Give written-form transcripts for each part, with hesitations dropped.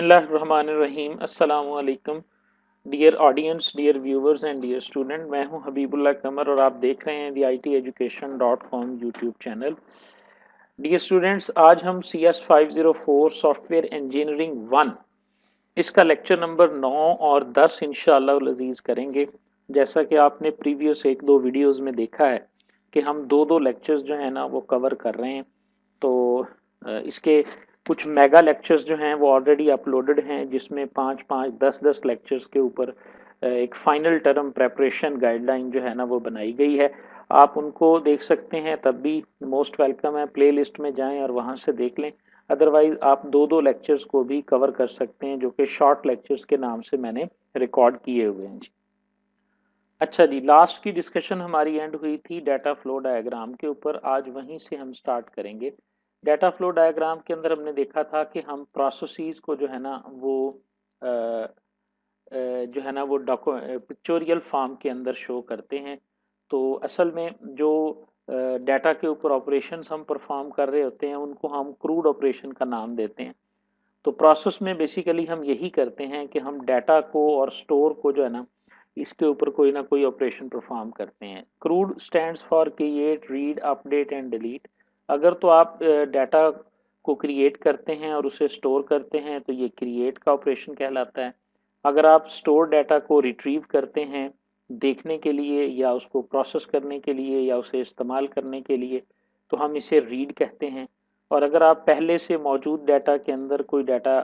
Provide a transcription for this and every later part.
बिस्मिल्लाहिर्रहमानिर्रहीम अस्सलामु अलैकुम dear audience, dear viewers and dear student. मैं हूं हबीबुल्लाह कमर और आप देख रहे हैं theITeducation.com YouTube channel. Dear students, आज हम CS504 सॉफ्टवेयर इंजीनियरिंग 1 इसका लेक्चर नंबर 9 और 10 इंशाअल्लाह अज़ीज़ करेंगे। जैसा कि आपने प्रीवियस एक दो वीडियोज़ में देखा है कि हम दो दो लेक्चर्स जो है ना वो कवर कर रहे हैं। तो इसके कुछ मेगा लेक्चर्स जो हैं वो ऑलरेडी अपलोडेड हैं, जिसमें 5-5, 10-10 लेक्चर्स के ऊपर एक फाइनल टर्म प्रेपरेशन गाइडलाइन जो है ना वो बनाई गई है। आप उनको देख सकते हैं, तब भी मोस्ट वेलकम है, प्लेलिस्ट में जाएं और वहां से देख लें। अदरवाइज आप दो दो लेक्चर्स को भी कवर कर सकते हैं, जो कि शॉर्ट लेक्चर्स के नाम से मैंने रिकॉर्ड किए हुए हैं जी। अच्छा जी, लास्ट की डिस्कशन हमारी एंड हुई थी डाटा फ्लो डायग्राम के ऊपर। आज वहीं से हम स्टार्ट करेंगे। डाटा फ्लो डायग्राम के अंदर हमने देखा था कि हम प्रोसेसेस को जो है ना वो जो है ना वो पिक्चोरियल फॉर्म के अंदर शो करते हैं। तो असल में जो डाटा के ऊपर ऑपरेशंस हम परफॉर्म कर रहे होते हैं उनको हम क्रूड ऑपरेशन का नाम देते हैं। तो प्रोसेस में बेसिकली हम यही करते हैं कि हम डाटा को और स्टोर को जो है ना इसके ऊपर कोई ना कोई ऑपरेशन परफॉर्म करते हैं। Crude stands for create, read, update and delete. अगर तो आप डाटा को क्रिएट करते हैं और उसे स्टोर करते हैं तो ये क्रिएट का ऑपरेशन कहलाता है। अगर आप स्टोर डाटा को रिट्रीव करते हैं देखने के लिए या उसको प्रोसेस करने के लिए या उसे इस्तेमाल करने के लिए तो हम इसे रीड कहते हैं। और अगर आप पहले से मौजूद डाटा के अंदर कोई डाटा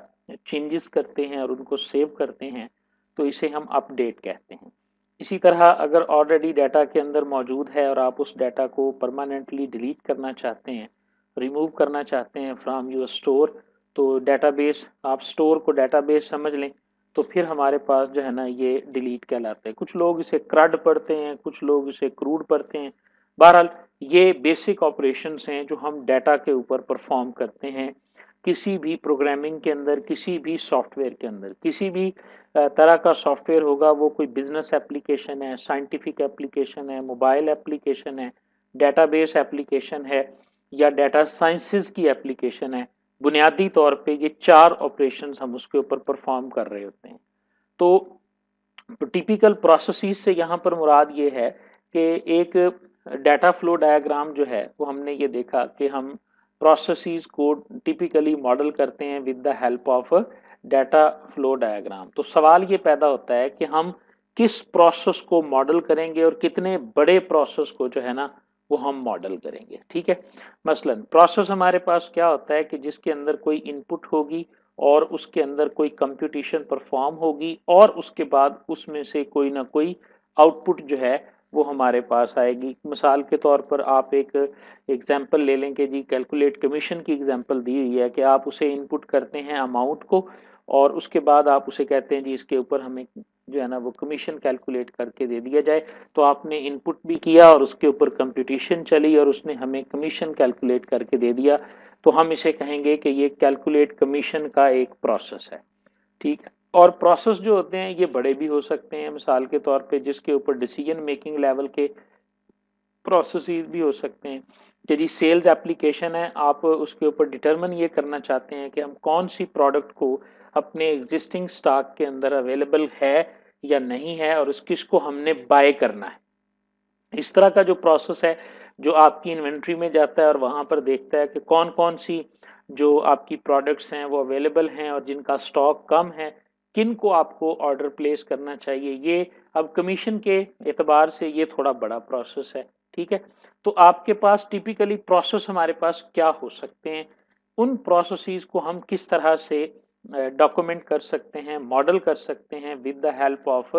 चेंजेस करते हैं और उनको सेव करते हैं तो इसे हम अपडेट कहते हैं। इसी तरह अगर ऑलरेडी डाटा के अंदर मौजूद है और आप उस डाटा को परमानेंटली डिलीट करना चाहते हैं, रिमूव करना चाहते हैं फ्रॉम योर स्टोर, तो डाटाबेस, आप स्टोर को डाटाबेस समझ लें, तो फिर हमारे पास जो है ना ये डिलीट कहलाता है। कुछ लोग इसे क्रड पढ़ते हैं, कुछ लोग इसे क्रूड पढ़ते हैं। बहरहाल ये बेसिक ऑपरेशंस हैं जो हम डाटा के ऊपर परफॉर्म करते हैं किसी भी प्रोग्रामिंग के अंदर, किसी भी सॉफ्टवेयर के अंदर। किसी भी तरह का सॉफ्टवेयर होगा, वो कोई बिजनेस एप्लीकेशन है, साइंटिफिक एप्लीकेशन है, मोबाइल एप्लीकेशन है, डेटाबेस एप्लीकेशन है या डाटा साइंसेस की एप्लीकेशन है, बुनियादी तौर पे ये चार ऑपरेशंस हम उसके ऊपर परफॉर्म कर रहे होते हैं। तो टिपिकल प्रोसेसेस से यहाँ पर मुराद ये है कि एक डाटा फ्लो डायग्राम जो है वो हमने ये देखा कि हम प्रोसेसेस को टिपिकली मॉडल करते हैं with the help of data flow diagram. तो सवाल ये पैदा होता है कि हम किस प्रोसेस को मॉडल करेंगे और कितने बड़े प्रोसेस को जो है ना वो हम मॉडल करेंगे। ठीक है, मसलन प्रोसेस हमारे पास क्या होता है कि जिसके अंदर कोई इनपुट होगी और उसके अंदर कोई कंप्यूटेशन परफॉर्म होगी और उसके बाद उसमें से कोई ना कोई आउटपुट जो है वो हमारे पास आएगी। मिसाल के तौर पर आप एक एग्जांपल ले लें कि जी कैलकुलेट कमीशन की एग्जांपल दी हुई है कि आप उसे इनपुट करते हैं अमाउंट को और उसके बाद आप उसे कहते हैं जी इसके ऊपर हमें जो है ना वो कमीशन कैलकुलेट करके दे दिया जाए। तो आपने इनपुट भी किया और उसके ऊपर कंप्यूटेशन चली और उसने हमें कमीशन कैलकुलेट करके दे दिया। तो हम इसे कहेंगे कि ये कैलकुलेट कमीशन का एक प्रोसेस है। ठीक है, और प्रोसेस जो होते हैं ये बड़े भी हो सकते हैं। मिसाल के तौर पे जिसके ऊपर डिसीजन मेकिंग लेवल के प्रोसेसेस भी हो सकते हैं कि जी सेल्स एप्लीकेशन है, आप उसके ऊपर डिटरमिन ये करना चाहते हैं कि हम कौन सी प्रोडक्ट को अपने एग्जिस्टिंग स्टॉक के अंदर अवेलेबल है या नहीं है और किसको हमने बाय करना है। इस तरह का जो प्रोसेस है जो आपकी इन्वेंट्री में जाता है और वहां पर देखता है कि कौन कौन सी जो आपकी प्रोडक्ट्स हैं वो अवेलेबल हैं और जिनका स्टॉक कम है, किन को आपको ऑर्डर प्लेस करना चाहिए। ये अब कमीशन के एतबार से ये थोड़ा बड़ा प्रोसेस है। ठीक है, तो आपके पास टिपिकली प्रोसेस हमारे पास क्या हो सकते हैं, उन प्रोसेसेस को हम किस तरह से डॉक्यूमेंट कर सकते हैं, मॉडल कर सकते हैं with the help of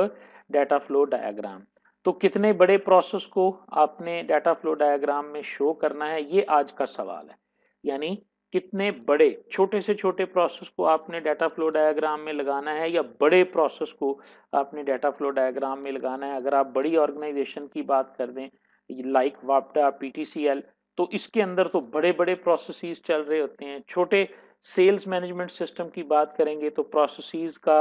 data flow diagram. तो कितने बड़े प्रोसेस को आपने डाटा फ्लो डायग्राम में शो करना है, ये आज का सवाल है। यानी कितने बड़े, छोटे से छोटे प्रोसेस को आपने डाटा फ्लो डायग्राम में लगाना है या बड़े प्रोसेस को आपने डाटा फ्लो डायग्राम में लगाना है। अगर आप बड़ी ऑर्गेनाइजेशन की बात कर दें लाइक वापटा, पीटीसीएल, तो इसके अंदर तो बड़े बड़े प्रोसेसेस चल रहे होते हैं। छोटे सेल्स मैनेजमेंट सिस्टम की बात करेंगे तो प्रोसेसेस का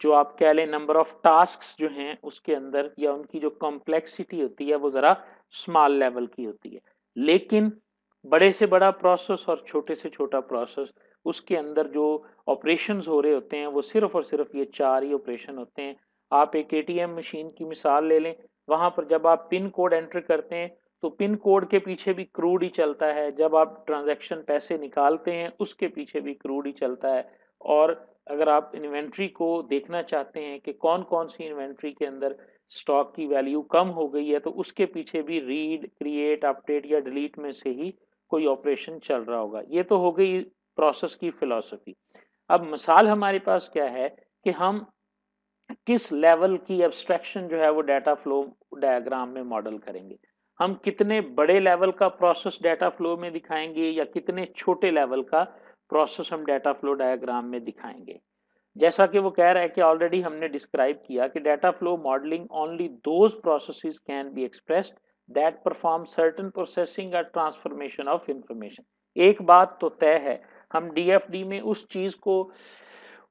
जो आप कह लें नंबर ऑफ टास्क्स जो हैं उसके अंदर या उनकी जो कॉम्प्लेक्सिटी होती है वो ज़रा स्मॉल लेवल की होती है। लेकिन बड़े से बड़ा प्रोसेस और छोटे से छोटा प्रोसेस उसके अंदर जो ऑपरेशंस हो रहे होते हैं वो सिर्फ और सिर्फ ये 4 ही ऑपरेशन होते हैं। आप एक एटीएम मशीन की मिसाल ले लें, वहाँ पर जब आप पिन कोड एंटर करते हैं तो पिन कोड के पीछे भी क्रूड ही चलता है, जब आप ट्रांजैक्शन पैसे निकालते हैं उसके पीछे भी क्रूड ही चलता है। और अगर आप इन्वेंट्री को देखना चाहते हैं कि कौन-कौन सी इन्वेंट्री के अंदर स्टॉक की वैल्यू कम हो गई है, तो उसके पीछे भी रीड, क्रिएट, अपडेट या डिलीट में से ही कोई ऑपरेशन चल रहा होगा। ये तो हो गई प्रोसेस की फिलॉसफी। अब मिसाल हमारे पास क्या है कि हम किस लेवल की एब्स्ट्रैक्शन जो है वो डाटा फ्लो डायग्राम में मॉडल करेंगे। हम कितने बड़े लेवल का प्रोसेस डाटा फ्लो में दिखाएंगे या कितने छोटे लेवल का प्रोसेस हम डाटा फ्लो डायग्राम में दिखाएंगे। जैसा कि वो कह रहा है कि ऑलरेडी हमने डिस्क्राइब किया कि data flow modelling only those processes can be expressed that perform certain processing और ट्रांसफॉर्मेशन ऑफ इंफॉर्मेशन। एक बात तो तय है, हम डीएफडी में उस चीज को,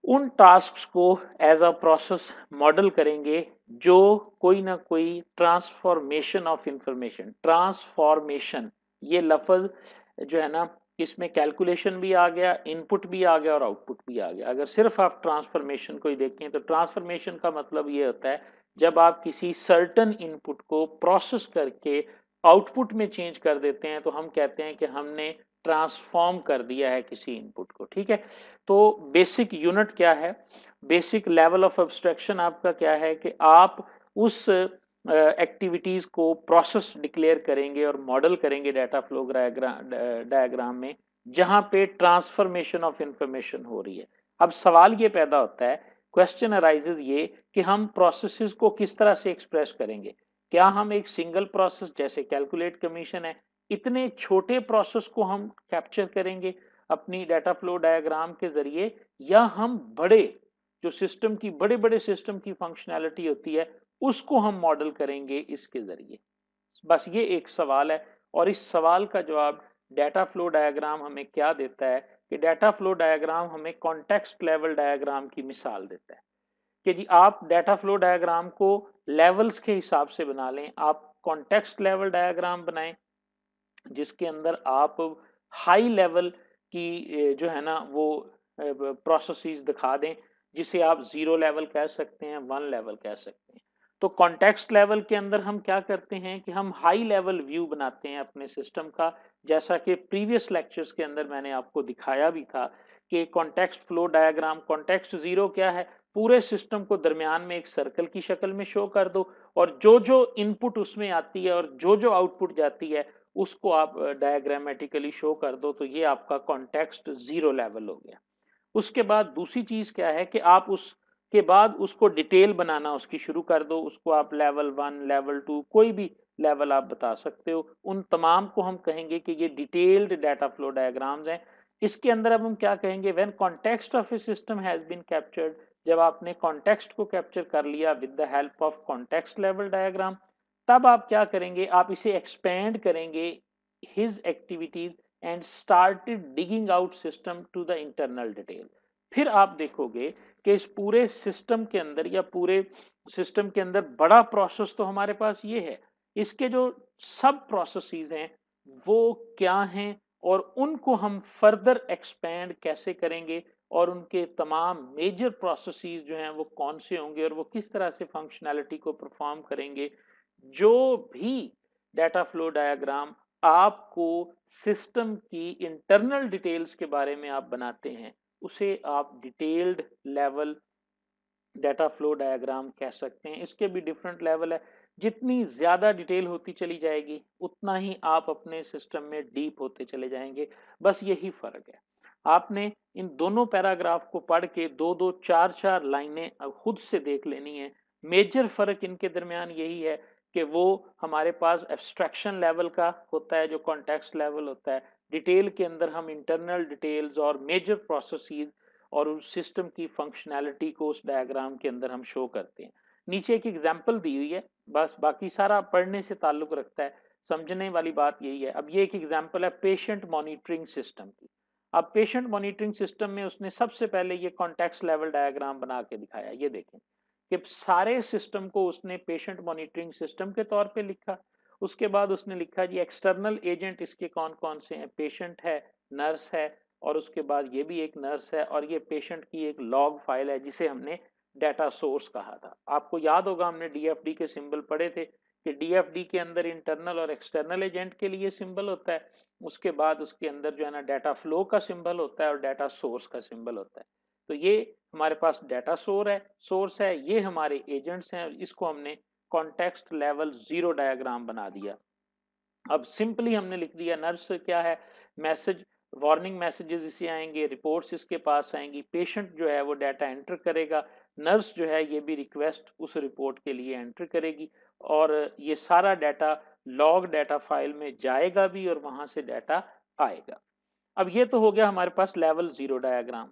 उन टास्क्स को एज अ प्रोसेस मॉडल करेंगे जो कोई ना कोई ट्रांसफॉर्मेशन ऑफ इंफॉर्मेशन, ट्रांसफॉर्मेशन ये लफ्ज जो है ना, इसमें कैलकुलेशन भी आ गया, इनपुट भी आ गया और आउटपुट भी आ गया। अगर सिर्फ आप ट्रांसफॉर्मेशन को ही देखें तो ट्रांसफॉर्मेशन का मतलब ये होता है जब आप किसी सर्टन इनपुट को प्रोसेस करके आउटपुट में चेंज कर देते हैं तो हम कहते हैं कि हमने ट्रांसफॉर्म कर दिया है किसी इनपुट को। ठीक है, तो बेसिक यूनिट क्या है, बेसिक लेवल ऑफ एब्स्ट्रैक्शन आपका क्या है कि आप उस एक्टिविटीज को प्रोसेस डिक्लेयर करेंगे और मॉडल करेंगे डाटा फ्लो डायग्राम में जहां पे ट्रांसफॉर्मेशन ऑफ इंफॉर्मेशन हो रही है। अब सवाल ये पैदा होता है, क्वेश्चन अराइजेज ये कि हम प्रोसेसेस को किस तरह से एक्सप्रेस करेंगे। क्या हम एक सिंगल प्रोसेस जैसे कैलकुलेट कमीशन है, इतने छोटे प्रोसेस को हम कैप्चर करेंगे अपनी डाटा फ्लो डायग्राम के जरिए, या हम बड़े जो सिस्टम की, बड़े बड़े सिस्टम की फंक्शनैलिटी होती है उसको हम मॉडल करेंगे इसके जरिए। बस ये एक सवाल है और इस सवाल का जवाब डाटा फ्लो डायग्राम हमें क्या देता है कि डाटा फ्लो डायग्राम हमें कॉन्टेक्स्ट लेवल डायग्राम की मिसाल देता है कि जी आप डाटा फ्लो डायग्राम को लेवल्स के हिसाब से बना लें। आप कॉन्टेक्स्ट लेवल डायग्राम बनाएं जिसके अंदर आप हाई लेवल की जो है ना वो प्रोसेसेस दिखा दें, जिसे आप 0 लेवल कह सकते हैं, 1 लेवल कह सकते हैं। तो कॉन्टेक्स्ट लेवल के अंदर हम क्या करते हैं कि हम हाई लेवल व्यू बनाते हैं अपने सिस्टम का, जैसा कि प्रीवियस लेक्चर्स के अंदर मैंने आपको दिखाया भी था कि कॉन्टेक्स्ट फ्लो डायग्राम, कॉन्टेक्स्ट 0 क्या है, पूरे सिस्टम को दरमियान में एक सर्कल की शक्ल में शो कर दो और जो जो इनपुट उसमें आती है और जो जो आउटपुट जाती है उसको आप डायग्रामेटिकली शो कर दो, तो ये आपका कॉन्टेक्स्ट 0 लेवल हो गया। उसके बाद दूसरी चीज क्या है कि आप उसके बाद उसको डिटेल बनाना उसकी शुरू कर दो, उसको आप लेवल 1, लेवल 2, कोई भी लेवल आप बता सकते हो। उन तमाम को हम कहेंगे कि ये डिटेल्ड डाटा फ्लो डायग्राम्स हैं। इसके अंदर अब हम क्या कहेंगे, when context of a system has been captured, जब आपने कॉन्टेक्स्ट को कैप्चर कर लिया with the help of context level diagram, तब आप क्या करेंगे, आप इसे एक्सपेंड करेंगे his activities and started digging out system to the internal detail. फिर आप देखोगे कि इस पूरे सिस्टम के अंदर या पूरे सिस्टम के अंदर बड़ा प्रोसेस तो हमारे पास ये है, इसके जो सब प्रोसेसेस हैं वो क्या हैं और उनको हम फर्दर एक्सपेंड कैसे करेंगे और उनके तमाम मेजर प्रोसेसेस जो हैं वो कौन से होंगे और वो किस तरह से फंक्शनैलिटी को परफॉर्म करेंगे। जो भी डाटा फ्लो डायग्राम आपको सिस्टम की इंटरनल डिटेल्स के बारे में आप बनाते हैं उसे आप detailed level data flow diagram कह सकते हैं। इसके भी डिफरेंट लेवल है, जितनी ज्यादा डिटेल होती चली जाएगी उतना ही आप अपने सिस्टम में डीप होते चले जाएंगे। बस यही फर्क है। आपने इन दोनों पैराग्राफ को पढ़ के दो दो चार चार लाइनें खुद से देख लेनी है। मेजर फर्क इनके दरमियान यही है कि वो हमारे पास एब्स्ट्रैक्शन लेवल का होता है जो कॉन्टेक्स्ट लेवल होता है, डिटेल के अंदर हम इंटरनल डिटेल्स और मेजर प्रोसेसेस और उस सिस्टम की फंक्शनैलिटी को उस डायग्राम के अंदर हम शो करते हैं। नीचे एक एग्जांपल दी हुई है, बस बाकी सारा पढ़ने से ताल्लुक रखता है, समझने वाली बात यही है। अब ये एक एग्जांपल है पेशेंट मॉनिटरिंग सिस्टम की। अब पेशेंट मॉनिटरिंग सिस्टम में उसने सबसे पहले ये कॉन्टेक्स्ट लेवल डायग्राम बना के दिखाया। ये देखें कि सारे सिस्टम को उसने पेशेंट मॉनिटरिंग सिस्टम के तौर पे लिखा। उसके बाद उसने लिखा जी एक्सटर्नल एजेंट इसके कौन कौन से हैं, पेशेंट है, नर्स है और उसके बाद ये भी एक नर्स है और ये पेशेंट की एक लॉग फाइल है जिसे हमने डाटा सोर्स कहा था। आपको याद होगा हमने डीएफडी के सिंबल पढ़े थे कि डीएफडी के अंदर इंटरनल और एक्सटर्नल एजेंट के लिए सिंबल होता है, उसके बाद उसके अंदर जो है ना डाटा फ्लो का सिंबल होता है और डाटा सोर्स का सिंबल होता है। तो ये हमारे पास डाटा सोर्स है, ये हमारे एजेंट्स हैं, इसको हमने कॉन्टेक्स्ट लेवल 0 डायग्राम बना दिया। अब सिंपली हमने लिख दिया नर्स क्या है, मैसेज, वार्निंग मैसेजेस इसे आएंगे, रिपोर्ट्स इसके पास आएंगी, पेशेंट जो है वो डाटा एंटर करेगा, नर्स जो है ये भी रिक्वेस्ट उस रिपोर्ट के लिए एंटर करेगी और ये सारा डाटा लॉग डाटा फाइल में जाएगा भी और वहां से डाटा आएगा। अब ये तो हो गया हमारे पास लेवल 0 डायग्राम,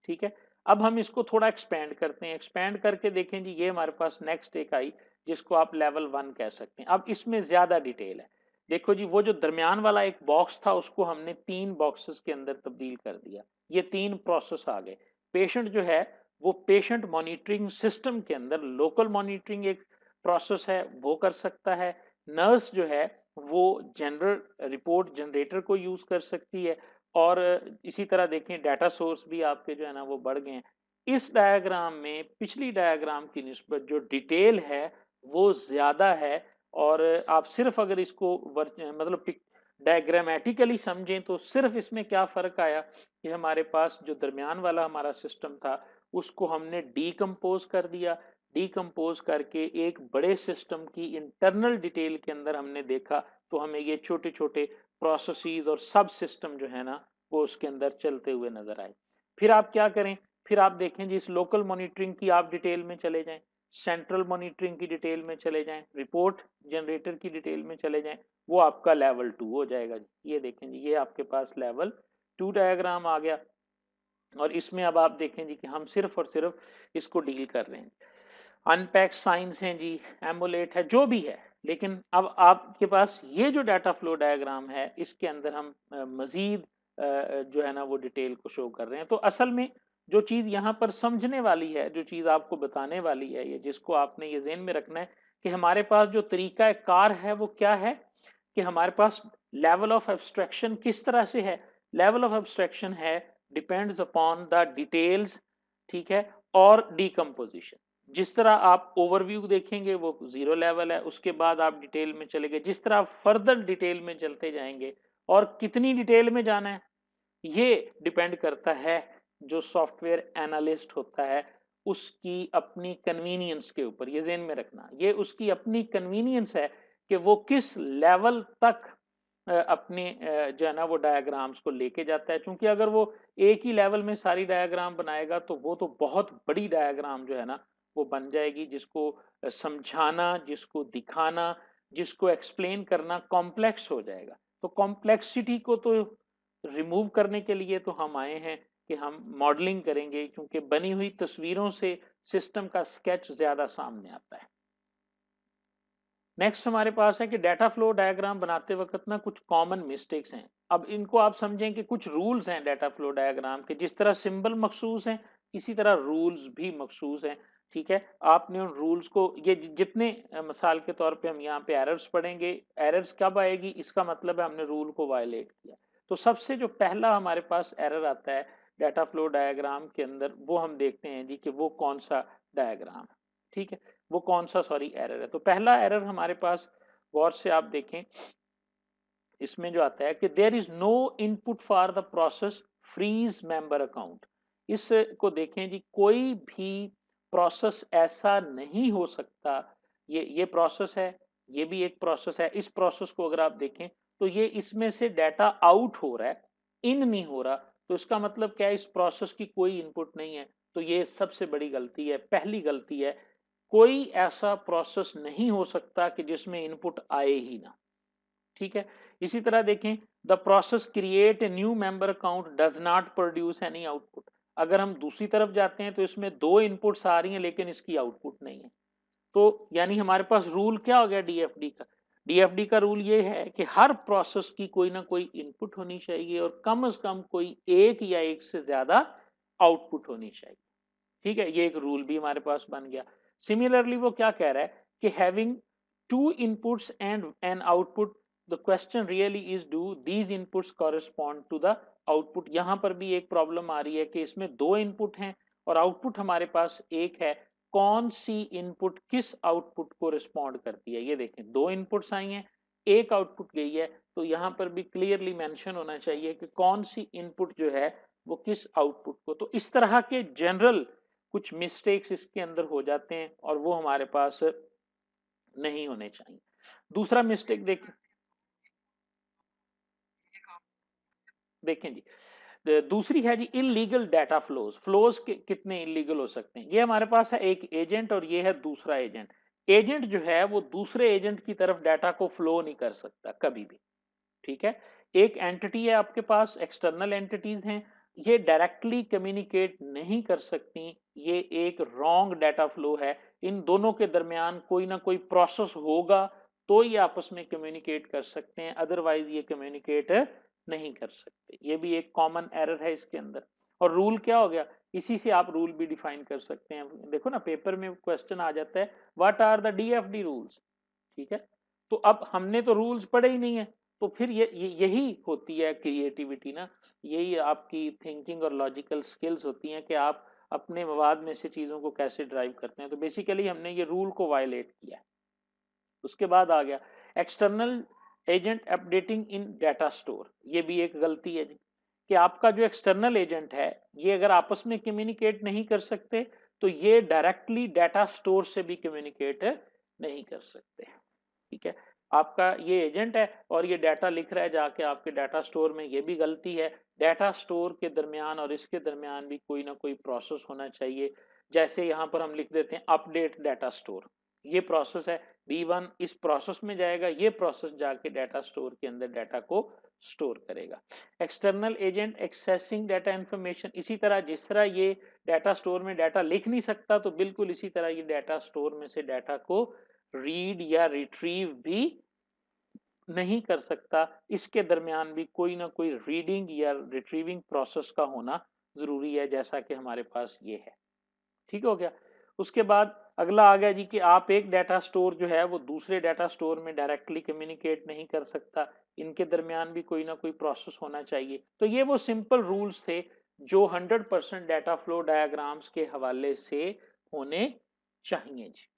ठीक है। अब हम इसको थोड़ा एक्सपेंड करते हैं, एक्सपेंड करके देखें जी, ये हमारे पास नेक्स्ट एक आई जिसको आप लेवल 1 कह सकते हैं। अब इसमें ज्यादा डिटेल है। देखो जी, वो जो दरमियान वाला एक बॉक्स था उसको हमने 3 बॉक्सेस के अंदर तब्दील कर दिया, ये 3 प्रोसेस आ गए। पेशेंट जो है वो पेशेंट मॉनिटरिंग सिस्टम के अंदर लोकल मॉनिटरिंग एक प्रोसेस है वो कर सकता है। नर्स जो है वो जनरल रिपोर्ट जनरेटर को यूज कर सकती है और इसी तरह देखें डाटा सोर्स भी आपके जो है ना वो बढ़ गए हैं। इस डायग्राम में पिछली डायग्राम की निस्बत जो डिटेल है वो ज्यादा है और आप सिर्फ अगर इसको मतलब डायग्रामेटिकली समझें तो सिर्फ इसमें क्या फर्क आया कि हमारे पास जो दरमियान वाला हमारा सिस्टम था उसको हमने डीकम्पोज कर दिया, डीकम्पोज करके एक बड़े सिस्टम की इंटरनल डिटेल के अंदर हमने देखा तो हमें ये छोटे छोटे प्रोसेसेस और सब सिस्टम जो है ना वो उसके अंदर चलते हुए नजर आए। फिर आप क्या करें, फिर आप देखें जी, इस लोकल मॉनिटरिंग की आप डिटेल में चले जाएं, सेंट्रल मॉनिटरिंग की डिटेल में चले जाएं, रिपोर्ट जनरेटर की डिटेल में चले जाएं, वो आपका लेवल 2 हो जाएगा जी। ये देखें जी, ये आपके पास लेवल 2 डायग्राम आ गया और इसमें अब आप देखें जी कि हम सिर्फ और सिर्फ इसको डील कर रहे हैं। अनपैक्ड साइंस हैं जी, एमुलेट है, जो भी है, लेकिन अब आपके पास ये जो डाटा फ्लो डायग्राम है इसके अंदर हम मजीद जो है ना वो डिटेल को शो कर रहे हैं। तो असल में जो चीज यहाँ पर समझने वाली है, जो चीज आपको बताने वाली है, ये जिसको आपने ये ज़हन में रखना है कि हमारे पास जो तरीका कार है वो क्या है कि हमारे पास लेवल ऑफ एब्स्ट्रैक्शन किस तरह से है। लेवल ऑफ एब्स्ट्रैक्शन है डिपेंड्स अपॉन द डिटेल्स, ठीक है, और डीकम्पोजिशन। जिस तरह आप ओवरव्यू देखेंगे वो 0 लेवल है, उसके बाद आप डिटेल में चले गए, जिस तरह आप फर्दर डिटेल में चलते जाएंगे और कितनी डिटेल में जाना है ये डिपेंड करता है जो सॉफ्टवेयर एनालिस्ट होता है उसकी अपनी कन्वीनियंस के ऊपर। ये ज़हन में रखना, ये उसकी अपनी कन्वीनियंस है कि वो किस लेवल तक अपने जो है ना वो डायग्राम्स को लेके जाता है। क्योंकि अगर वो एक ही लेवल में सारी डायग्राम बनाएगा तो वो तो बहुत बड़ी डायग्राम जो है ना वो बन जाएगी, जिसको समझाना, जिसको दिखाना, जिसको एक्सप्लेन करना कॉम्प्लेक्स हो जाएगा। तो कॉम्प्लेक्सिटी को तो रिमूव करने के लिए तो हम आए हैं कि हम मॉडलिंग करेंगे, क्योंकि बनी हुई तस्वीरों से सिस्टम का स्केच ज्यादा सामने आता है। नेक्स्ट हमारे पास है कि डाटा फ्लो डायग्राम बनाते वक्त ना कुछ कॉमन मिस्टेक्स हैं। अब इनको आप समझें कि कुछ रूल्स हैं डाटा फ्लो डायग्राम के, जिस तरह सिंबल मखसूस हैं इसी तरह रूल्स भी मखसूस हैं, ठीक है। आपने उन रूल्स को ये जितने मिसाल के तौर पे हम यहाँ पे एरर्स पढ़ेंगे, एरर्स कब आएगी इसका मतलब है हमने रूल को वायलेट किया। तो सबसे जो पहला हमारे पास एरर आता है डाटा फ्लो डायग्राम के अंदर वो हम देखते हैं जी कि वो कौन सा डायग्राम है, ठीक है, वो कौन सा सॉरी एरर है। तो पहला एरर हमारे पास गौर से आप देखें इसमें जो आता है कि there is no input for the process freeze member account. इसको देखें जी, कोई भी प्रोसेस ऐसा नहीं हो सकता, ये प्रोसेस है, ये भी एक प्रोसेस है, इस प्रोसेस को अगर आप देखें तो ये इसमें से डाटा आउट हो रहा है, इन नहीं हो रहा। तो इसका मतलब क्या है, इस प्रोसेस की कोई इनपुट नहीं है। तो ये सबसे बड़ी गलती है, पहली गलती है, कोई ऐसा प्रोसेस नहीं हो सकता कि जिसमें इनपुट आए ही ना, ठीक है। इसी तरह देखें, the process create a new member account does not produce any output. अगर हम दूसरी तरफ जाते हैं तो इसमें 2 इनपुट्स आ रही हैं लेकिन इसकी आउटपुट नहीं है। तो यानी हमारे पास रूल क्या हो गया डीएफडी का, डीएफडी का रूल ये है कि हर प्रोसेस की कोई ना कोई इनपुट होनी चाहिए और कम से कम कोई एक या एक से ज्यादा आउटपुट होनी चाहिए, ठीक है। ये एक रूल भी हमारे पास बन गया। सिमिलरली वो क्या कह रहा है कि having two inputs and an output, the question really is do these inputs correspond to the output, यहाँ पर भी एक प्रॉब्लम आ रही है कि इसमें 2 इनपुट हैं और आउटपुट हमारे पास एक है। कौन सी इनपुट किस आउटपुट को रिस्पॉन्ड करती है, ये देखें 2 इनपुट्स आई हैं, एक आउटपुट गई है, तो यहाँ पर भी क्लियरली मेंशन होना चाहिए कि कौन सी इनपुट जो है वो किस आउटपुट को। तो इस तरह के जनरल कुछ मिस्टेक्स इसके अंदर हो जाते हैं और वो हमारे पास नहीं होने चाहिए। दूसरा मिस्टेक देखें, देखें जी, दूसरी है जी इलीगल डाटा फ्लोज। फ्लोज के कितने इलीगल हो सकते हैं, ये हमारे पास है एक एजेंट और ये है दूसरा एजेंट। एजेंट जो है वो दूसरे एजेंट की तरफ डाटा को फ्लो नहीं कर सकता कभी भी, ठीक है। एक एंटिटी है आपके पास, एक्सटर्नल एंटिटीज हैं, ये डायरेक्टली कम्युनिकेट नहीं कर सकती, ये एक रॉन्ग डाटा फ्लो है। इन दोनों के दरमियान कोई ना कोई प्रोसेस होगा तो ये आपस में कम्युनिकेट कर सकते हैं, अदरवाइज ये कम्युनिकेट नहीं कर सकते। ये भी एक कॉमन एरर है इसके अंदर। और रूल क्या हो गया, इसी से आप रूल भी डिफाइन कर सकते हैं। देखो ना पेपर में क्वेश्चन आ जाता है what are the DFD rules, ठीक है। तो अब हमने तो रूल्स पढ़े ही नहीं है, तो फिर यही होती है क्रिएटिविटी ना, यही आपकी थिंकिंग और लॉजिकल स्किल्स होती हैं कि आप अपने मवाद में से चीज़ों को कैसे ड्राइव करते हैं। तो बेसिकली हमने ये रूल को वायलेट किया है। उसके बाद आ गया एक्सटर्नल एजेंट अपडेटिंग इन डाटा स्टोर। ये भी एक गलती है जी कि आपका जो एक्सटर्नल एजेंट है ये अगर आपस में कम्युनिकेट नहीं कर सकते तो ये डायरेक्टली डाटा स्टोर से भी कम्युनिकेट नहीं कर सकते, ठीक है। आपका ये एजेंट है और ये डाटा लिख रहा है जाके आपके डाटा स्टोर में, ये भी गलती है। डाटा स्टोर के दरमियान और इसके दरमियान भी कोई ना कोई प्रोसेस होना चाहिए। जैसे यहाँ पर हम लिख देते हैं अपडेट डाटा स्टोर, ये प्रोसेस है D1, इस प्रोसेस में जाएगा, ये प्रोसेस जाके डाटा स्टोर के अंदर डाटा को स्टोर करेगा। External agent accessing data information, इसी तरह जिस तरह ये डाटा स्टोर में डाटा लिख नहीं सकता तो बिल्कुल इसी तरह ये डाटा स्टोर में से डाटा को रीड या रिट्रीव भी नहीं कर सकता। इसके दरमियान भी कोई ना कोई रीडिंग या रिट्रीविंग प्रोसेस का होना जरूरी है, जैसा कि हमारे पास ये है, ठीक हो गया। उसके बाद अगला आ गया जी कि आप एक डाटा स्टोर जो है वो दूसरे डाटा स्टोर में डायरेक्टली कम्युनिकेट नहीं कर सकता, इनके दरमियान भी कोई ना कोई प्रोसेस होना चाहिए। तो ये वो सिंपल रूल्स थे जो 100% डाटा फ्लो डायग्राम्स के हवाले से होने चाहिए जी।